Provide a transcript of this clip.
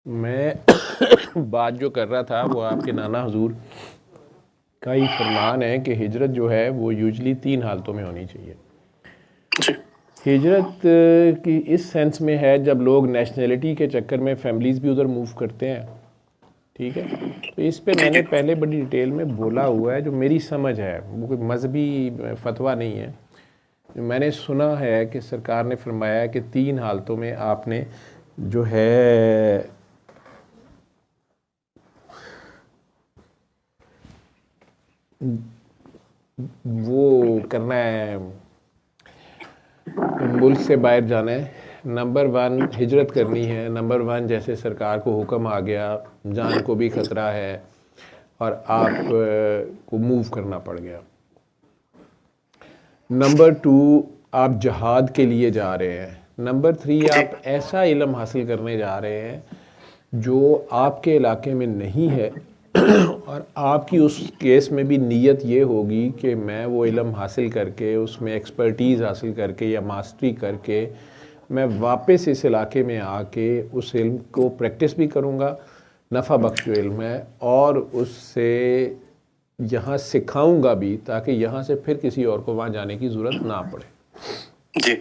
میں بات جو کر رہا تھا وہ آپ کے نانا حضور کا ہی فرمان ہے کہ ہجرت جو ہے وہ یوزلی 3 حالتوں میں ہونی چاہیے. ہجرت کی اس سینس میں ہے جب لوگ نیشنلٹی کے چکر میں فیملیز بھی ادھر موو کرتے ہیں, ٹھیک ہے. تو اس پہ میں نے پہلے بڑی ڈیٹیل میں بولا ہوا ہے, جو میری سمجھ ہے, وہ کوئی مذہبی فتویٰ نہیں ہے. میں نے سنا ہے کہ سرکار نے فرمایا کہ 3 حالتوں میں آپ نے جو ہے وہ کرنا ہے, ملک سے باہر جانا ہے. نمبر 1 ہجرت کرنی ہے. نمبر 1 جیسے سرکار کو حکم آ گیا, جان کو بھی خطرہ ہے اور آپ کو موو کرنا پڑ گیا. نمبر 2 آپ جہاد کے لیے جا رہے ہیں. نمبر 3 آپ ایسا علم حاصل کرنے جا رہے ہیں جو آپ کے علاقے میں نہیں ہے اور آپ کی اس کیس میں بھی نیت یہ ہوگی کہ میں وہ علم حاصل کر کے, اس میں ایکسپرٹیز حاصل کر کے یا ماسٹری کر کے میں واپس اس علاقے میں آ کے اس علم کو پریکٹس بھی کروں گا, نفع بخش جو علم ہے, اور اس سے یہاں سکھاؤں گا بھی تاکہ یہاں سے پھر کسی اور کو وہاں جانے کی ضرورت نہ پڑے. جی